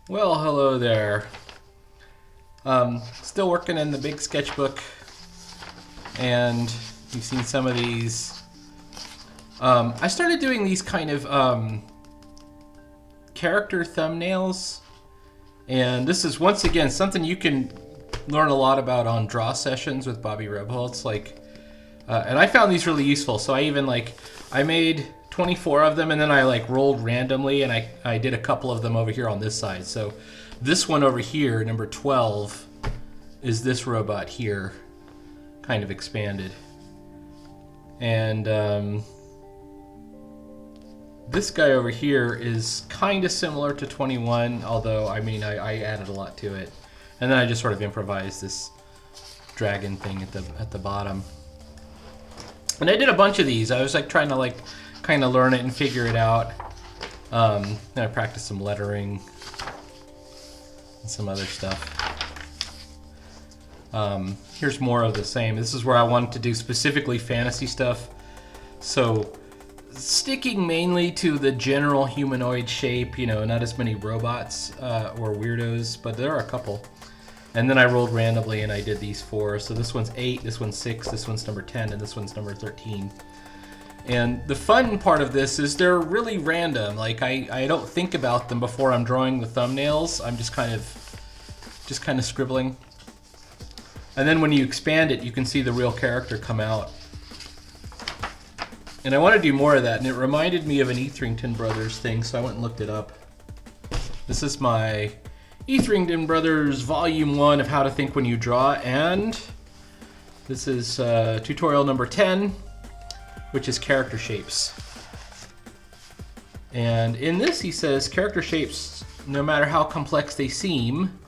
Well, hello there. Still working in the big sketchbook, and you've seen some of these. I started doing these kind of character thumbnails, and this is once again something you can learn a lot about on draw sessions with Bobby Rebholz. And I found these really useful. So I made 24 of them, and then I rolled randomly, and I did a couple of them over here on this side. So this one over here, number 12, is this robot here, kind of expanded. And this guy over here is kind of similar to 21, although I added a lot to it. And then I just sort of improvised this dragon thing at the bottom. And I did a bunch of these. I was trying to kind of learn it and figure it out. Then I practiced some lettering and some other stuff. Here's more of the same. This is where I wanted to do specifically fantasy stuff. So sticking mainly to the general humanoid shape, not as many robots or weirdos, but there are a couple. And then I rolled randomly and I did these 4. So this one's 8, this one's 6, this one's number 10, and this one's number 13. And the fun part of this is they're really random. I don't think about them before I'm drawing the thumbnails. I'm just kind of scribbling. And then when you expand it, you can see the real character come out. And I want to do more of that, and it reminded me of an Etherington Brothers thing, so I went and looked it up. This is my Etherington Brothers Volume 1 of How to Think When You Draw, and this is tutorial number 10, which is character shapes. And in this he says character shapes, no matter how complex they seem,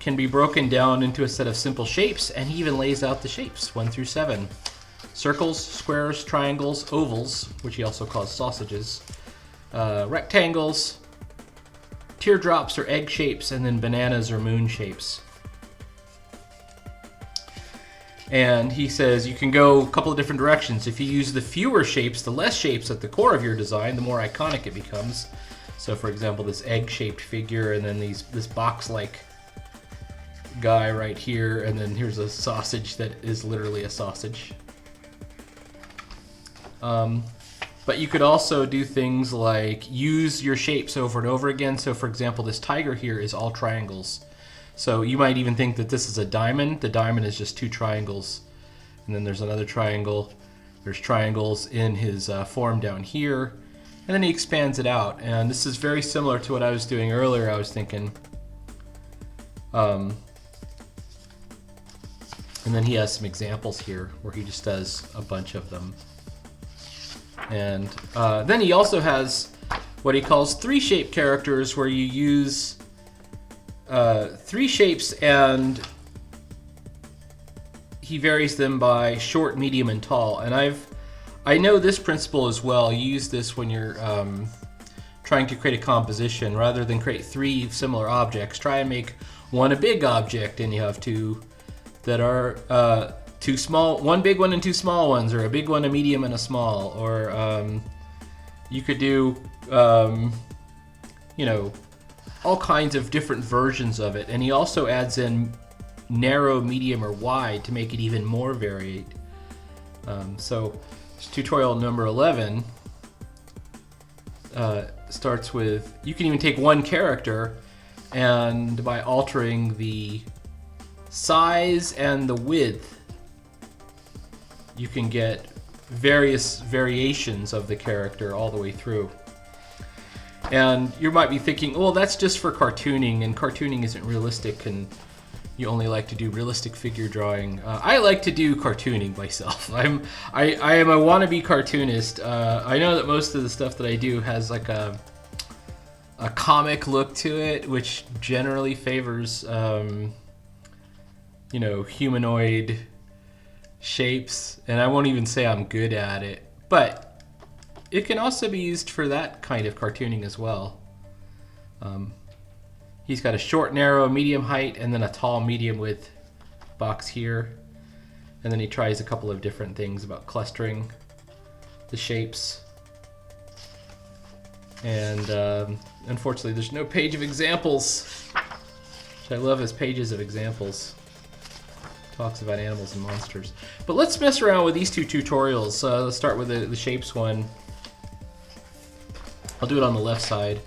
can be broken down into a set of simple shapes, and he even lays out the shapes 1 through 7. Circles, squares, triangles, ovals, which he also calls sausages, rectangles, teardrops or egg shapes, and then bananas or moon shapes. And he says you can go a couple of different directions. If you use the fewer shapes, the less shapes at the core of your design, the more iconic it becomes. So for example, this egg-shaped figure, and then this box-like guy right here, and then here's a sausage that is literally a sausage. But you could also do things like use your shapes over and over again. So for example, this tiger here is all triangles. So you might even think that this is a diamond. The diamond is just 2 triangles. And then there's another triangle. There's triangles in his form down here. And then he expands it out. And this is very similar to what I was doing earlier. I was thinking. And then he has some examples here where he just does a bunch of them. And then he also has what he calls 3-shape characters, where you use 3 shapes and he varies them by short, medium, and tall. And I know this principle as well. You use this when you're trying to create a composition. Rather than create 3 similar objects, try and make one a big object, and you have 2 that are 2 small, 1 big one and 2 small ones, or a big one, a medium, and a small. Or you could do, all kinds of different versions of it. And he also adds in narrow, medium, or wide to make it even more varied. So tutorial number 11 starts with, you can even take one character, and by altering the size and the width, you can get various variations of the character all the way through. And you might be thinking, well, that's just for cartooning, and cartooning isn't realistic, and you only like to do realistic figure drawing. I like to do cartooning myself. I am a wannabe cartoonist. I know that most of the stuff that I do has a comic look to it, which generally favors humanoid shapes, and I won't even say I'm good at it, but it can also be used for that kind of cartooning as well. He's got a short, narrow, medium height, and then a tall, medium width box here. And then he tries a couple of different things about clustering the shapes. And unfortunately, there's no page of examples, which I love as pages of examples. Talks about animals and monsters. But let's mess around with these two tutorials. Let's start with the shapes one. I'll do it on the left side.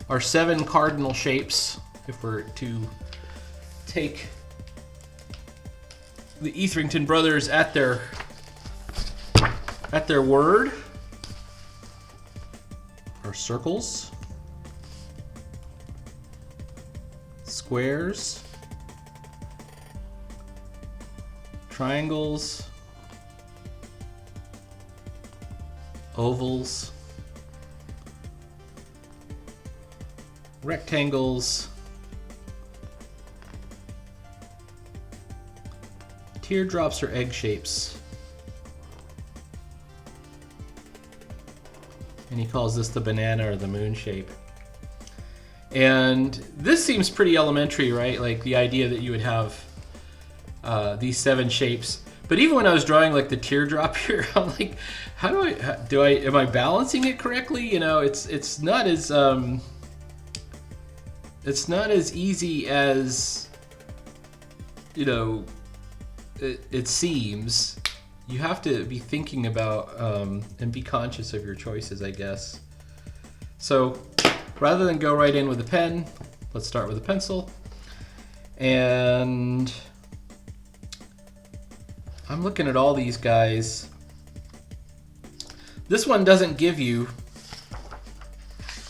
Our 7 cardinal shapes, if we're to take the Etherington brothers at their word, are circles, squares, triangles, ovals, rectangles, teardrops or egg shapes. And he calls this the banana or the moon shape. And this seems pretty elementary, right? Like the idea that you would have these 7 shapes. But even when I was drawing like the teardrop here, I'm like, am I balancing it correctly? You know, it's not as easy as, you know, it seems. You have to be thinking about and be conscious of your choices, I guess. So rather than go right in with a pen, let's start with a pencil. And I'm looking at all these guys. This one doesn't give you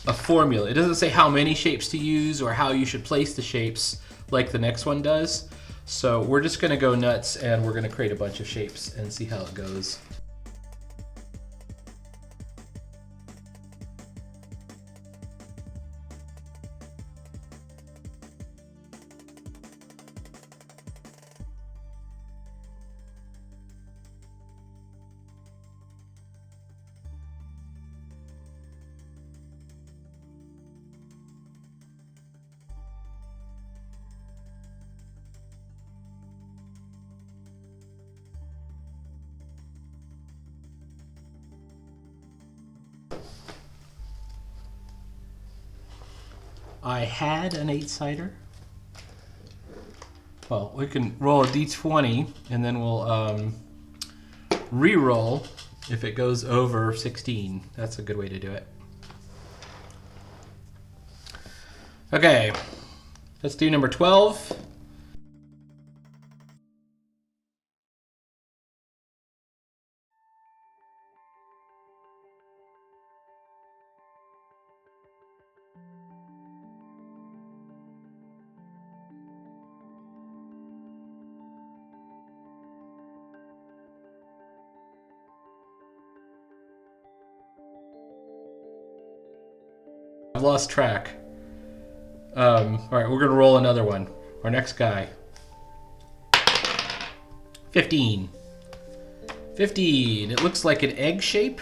a formula. It doesn't say how many shapes to use or how you should place the shapes like the next one does. So we're just gonna go nuts and we're gonna create a bunch of shapes and see how it goes. I had an 8-sider. Well, we can roll a d20 and then we'll re-roll if it goes over 16. That's a good way to do it. Okay, let's do number 12. I've lost track. All right, we're gonna roll another one. Our next guy. 15. 15. It looks like an egg shape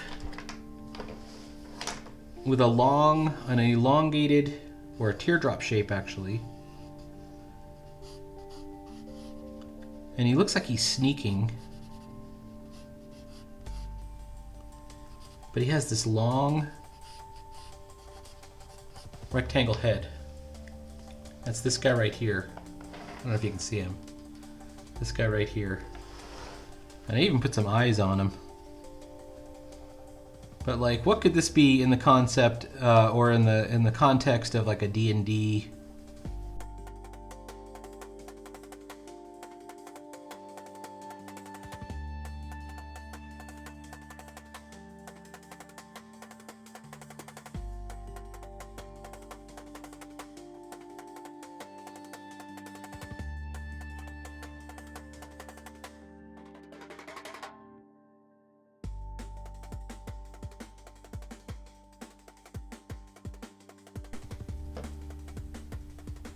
with an elongated, or a teardrop shape actually. And he looks like he's sneaking. But he has this long rectangle head. That's this guy right here. I don't know if you can see him. This guy right here. And I even put some eyes on him. But like, what could this be in the concept or in the context of like a D&D?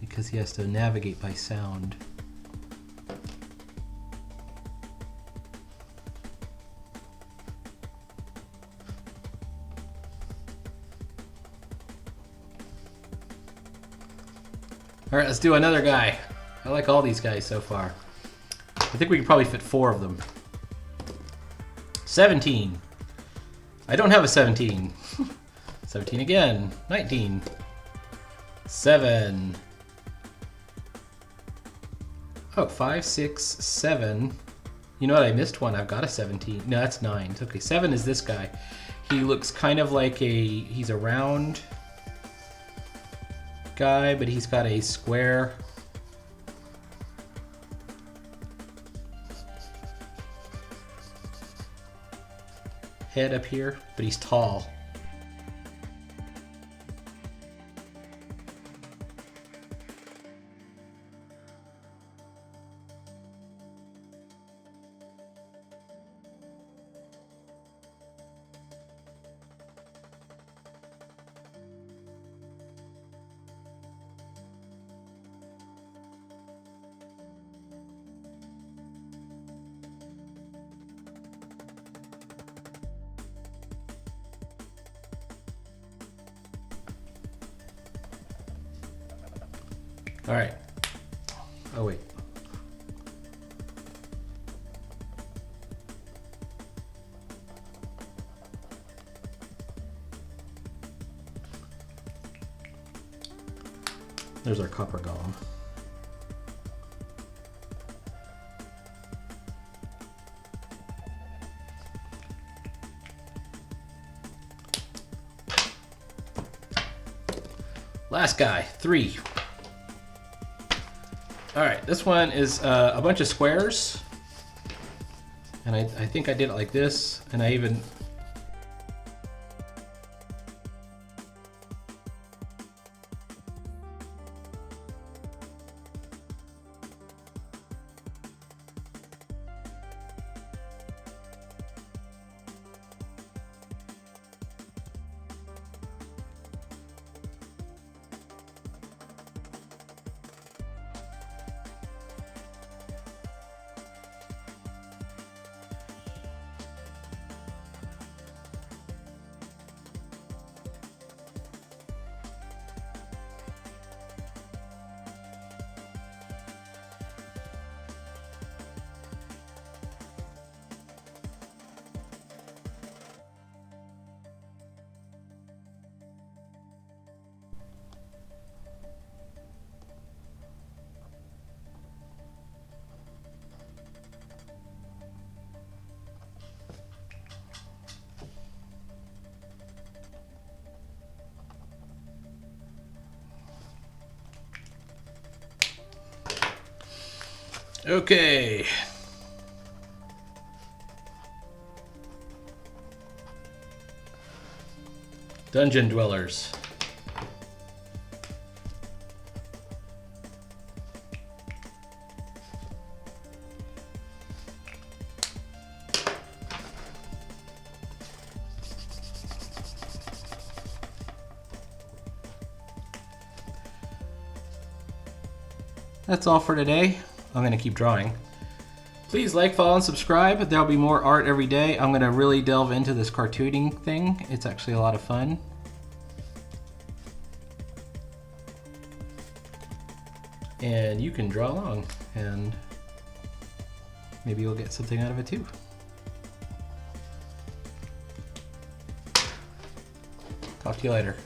Because he has to navigate by sound. All right, let's do another guy. I like all these guys so far. I think we can probably fit 4 of them. 17. I don't have a 17. 17 again. 19. 7. Oh, 5, 6, 7. You know what? I missed one. I've got a 17. No, that's 9. Okay, 7 is this guy. He looks kind of like he's a round guy, but he's got a square head up here, but he's tall. All right. Oh, wait. There's our copper golem. Last guy, 3. All right, this one is a bunch of squares. And I think I did it like this, and I even... Okay. Dungeon dwellers. That's all for today. I'm going to keep drawing. Please like, follow, and subscribe. There'll be more art every day. I'm going to really delve into this cartooning thing. It's actually a lot of fun. And you can draw along, and maybe you'll get something out of it too. Talk to you later.